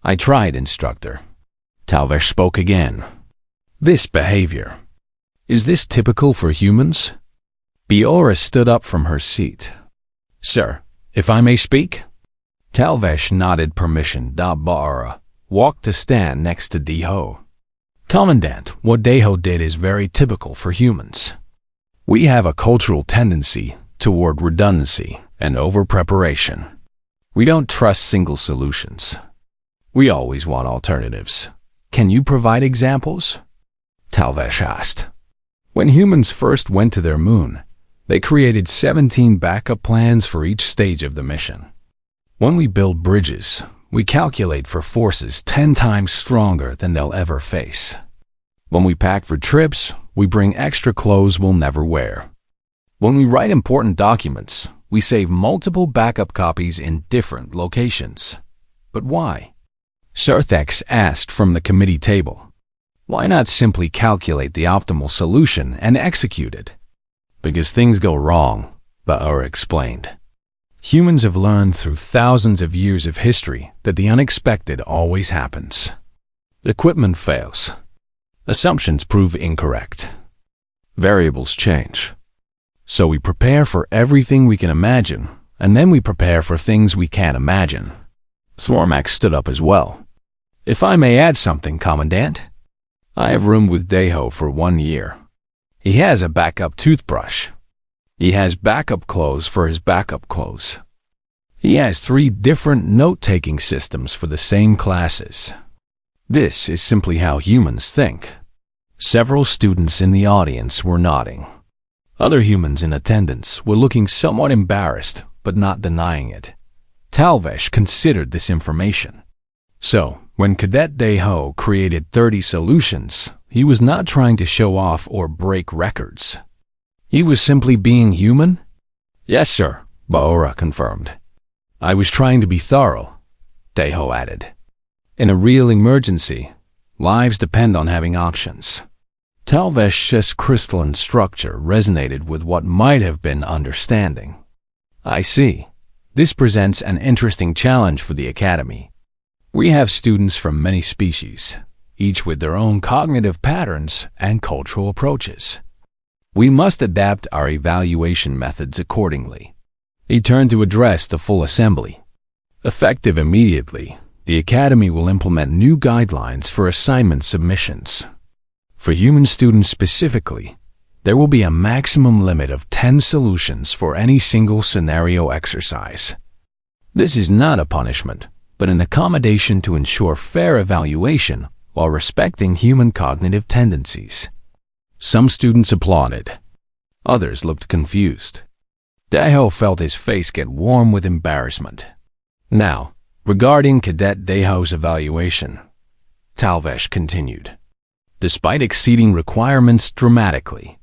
I tried, Instructor. Talvesh spoke again. This behavior. Is this typical for humans? Biora stood up from her seat. Sir, if I may speak? Talvesh nodded permission. Baara walked to stand next to Daiho. Commandant, what Daiho did is very typical for humans. We have a cultural tendency toward redundancy and over-preparation. We don't trust single solutions. We always want alternatives. Can you provide examples? Talvesh asked. When humans first went to their moon, they created 17 backup plans for each stage of the mission. When we build bridges, we calculate for forces 10 times stronger than they'll ever face. When we pack for trips, we bring extra clothes we'll never wear. When we write important documents, we save multiple backup copies in different locations. But why? Sarthex asked from the committee table. Why not simply calculate the optimal solution and execute it? Because things go wrong, Bauer explained. Humans have learned through thousands of years of history that the unexpected always happens. Equipment fails. Assumptions prove incorrect. Variables change. So we prepare for everything we can imagine, and then we prepare for things we can't imagine. Swarmax stood up as well. If I may add something, Commandant, I have roomed with Deho for 1 year. He has a backup toothbrush. He has backup clothes for his backup clothes. He has 3 different note-taking systems for the same classes. This is simply how humans think. Several students in the audience were nodding. Other humans in attendance were looking somewhat embarrassed, but not denying it. Talvesh considered this information. So, when Cadet Deho created 30 solutions, he was not trying to show off or break records. He was simply being human? Yes, sir, Baora confirmed. I was trying to be thorough, Deho added. In a real emergency, lives depend on having options. Talvesh's crystalline structure resonated with what might have been understanding. I see. This presents an interesting challenge for the Academy. We have students from many species, each with their own cognitive patterns and cultural approaches. We must adapt our evaluation methods accordingly. He turned to address the full assembly. Effective immediately, the Academy will implement new guidelines for assignment submissions. For human students specifically, there will be a maximum limit of 10 solutions for any single scenario exercise. This is not a punishment, but an accommodation to ensure fair evaluation while respecting human cognitive tendencies. Some students applauded. Others looked confused. Deho felt his face get warm with embarrassment. Now, regarding Cadet Deho's evaluation, Talvesh continued. Despite exceeding requirements dramatically,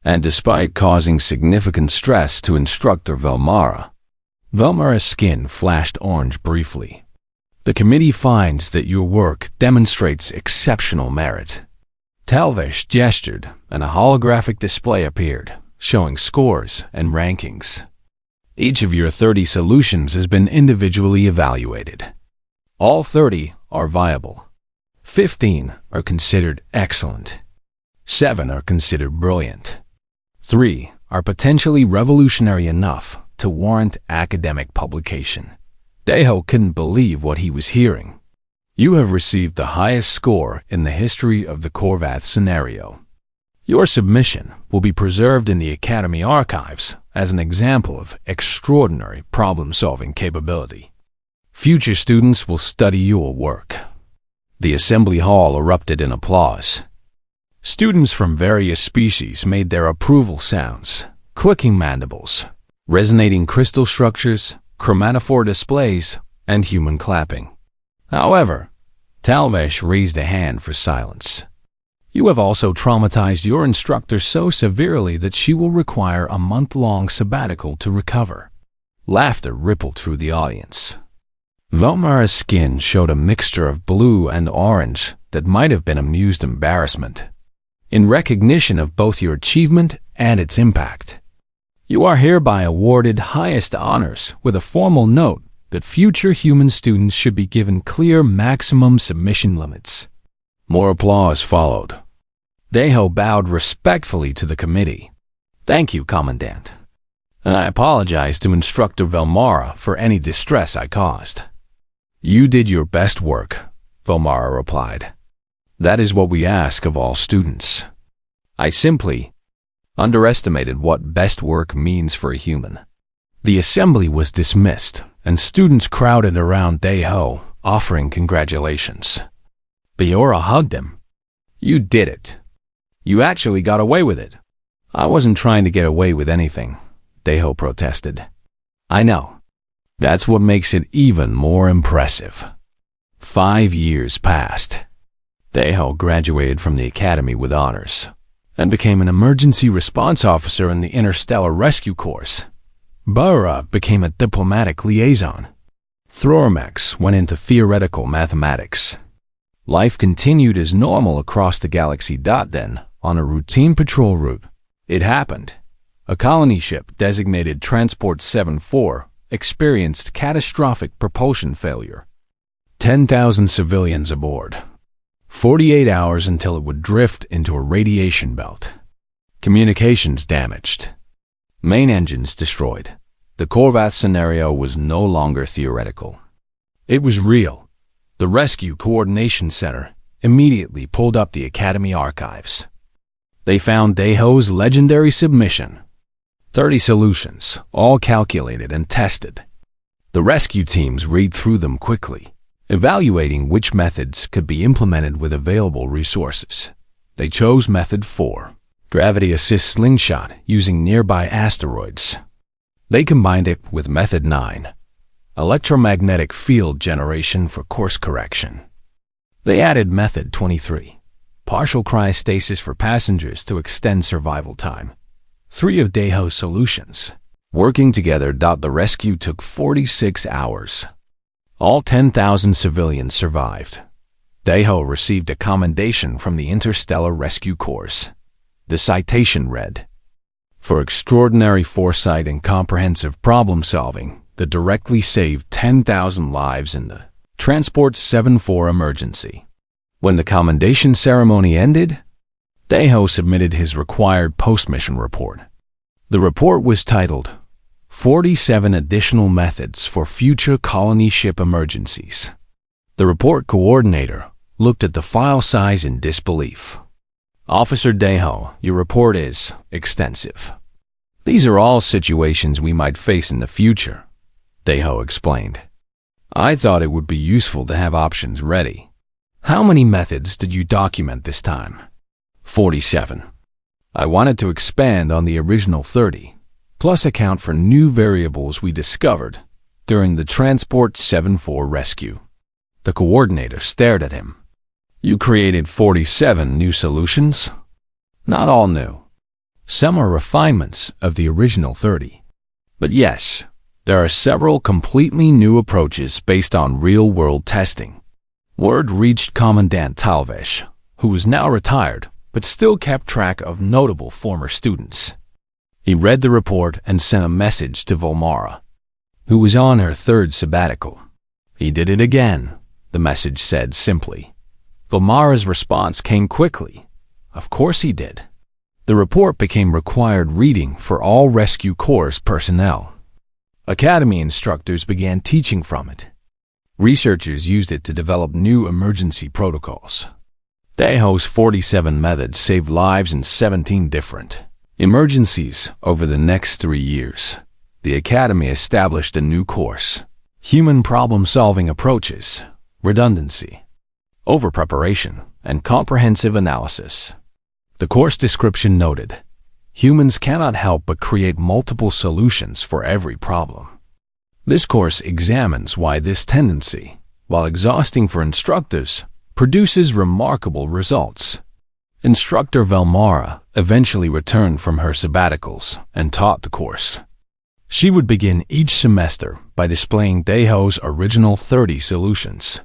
and despite causing significant stress to Instructor Velmara's skin flashed orange briefly. The committee finds that your work demonstrates exceptional merit. Talvesh gestured, and a holographic display appeared, showing scores and rankings. Each of your 30 solutions has been individually evaluated. All 30 are viable. 15 are considered excellent. 7 are considered brilliant. 3 are potentially revolutionary enough to warrant academic publication. Deho couldn't believe what he was hearing. You have received the highest score in the history of the Korvath scenario. Your submission will be preserved in the Academy archives as an example of extraordinary problem-solving capability. Future students will study your work. The assembly hall erupted in applause. Students from various species made their approval sounds, clicking mandibles, resonating crystal structures, chromatophore displays, and human clapping. However, Talvesh raised a hand for silence. You have also traumatized your instructor so severely that she will require a month-long sabbatical to recover. Laughter rippled through the audience. Velmara's skin showed a mixture of blue and orange that might have been amused embarrassment. In recognition of both your achievement and its impact, you are hereby awarded highest honors with a formal note that future human students should be given clear maximum submission limits. More applause followed. Deho bowed respectfully to the committee. Thank you, Commandant. And I apologize to Instructor Velmara for any distress I caused. You did your best work, Velmara replied. That is what we ask of all students. I simply underestimated what best work means for a human. The assembly was dismissed, and students crowded around Daeho, offering congratulations. Biora hugged him. "You did it. You actually got away with it." "I wasn't trying to get away with anything," Daeho protested. "I know. That's what makes it even more impressive." 5 years passed. Daeho graduated from the academy with honors and became an emergency response officer in the Interstellar Rescue Course. Biora became a diplomatic liaison. Thormax went into theoretical mathematics. Life continued as normal across the galaxy. Then, on a routine patrol route, it happened. A colony ship designated Transport 74 experienced catastrophic propulsion failure. 10,000 civilians aboard. 48 hours until it would drift into a radiation belt. Communications damaged. Main engines destroyed. The Korvath scenario was no longer theoretical. It was real. The Rescue Coordination Center immediately pulled up the Academy archives. They found Daeho's legendary submission. 30 solutions, all calculated and tested. The rescue teams read through them quickly, evaluating which methods could be implemented with available resources. They chose Method 4, Gravity Assist Slingshot using nearby asteroids. They combined it with Method 9, Electromagnetic Field Generation for course correction. They added Method 23, Partial Cryostasis for passengers to extend survival time. 3 of Daeho's solutions. Working together, the rescue took 46 hours. All 10,000 civilians survived. Daeho received a commendation from the Interstellar Rescue Course. The citation read, "For extraordinary foresight and comprehensive problem-solving that directly saved 10,000 lives in the Transport 74 emergency." When the commendation ceremony ended, Daeho submitted his required post-mission report. The report was titled, 47 Additional Methods for Future Colony Ship Emergencies. The report coordinator looked at the file size in disbelief. "Officer Daeho, your report is extensive. These are all situations we might face in the future," Daeho explained. "I thought it would be useful to have options ready." "How many methods did you document this time?" 47. "I wanted to expand on the original 30, plus account for new variables we discovered during the Transport 74 rescue." The coordinator stared at him. "You created 47 new solutions?" "Not all new. Some are refinements of the original 30. But yes, there are several completely new approaches based on real-world testing." Word reached Commandant Talvesh, who was now retired, but still kept track of notable former students. He read the report and sent a message to Volmara, who was on her 3rd sabbatical. "He did it again," the message said simply. Volmara's response came quickly. "Of course he did." The report became required reading for all Rescue Corps personnel. Academy instructors began teaching from it. Researchers used it to develop new emergency protocols. Daeho's 47 methods saved lives in 17 different emergencies over the next 3 years. The Academy established a new course: Human Problem-Solving Approaches, Redundancy, Overpreparation, and Comprehensive Analysis. The course description noted, "Humans cannot help but create multiple solutions for every problem." This course examines why this tendency, while exhausting for instructors, produces remarkable results. Instructor Velmara eventually returned from her sabbaticals and taught the course. She would begin each semester by displaying Daeho's original 30 solutions,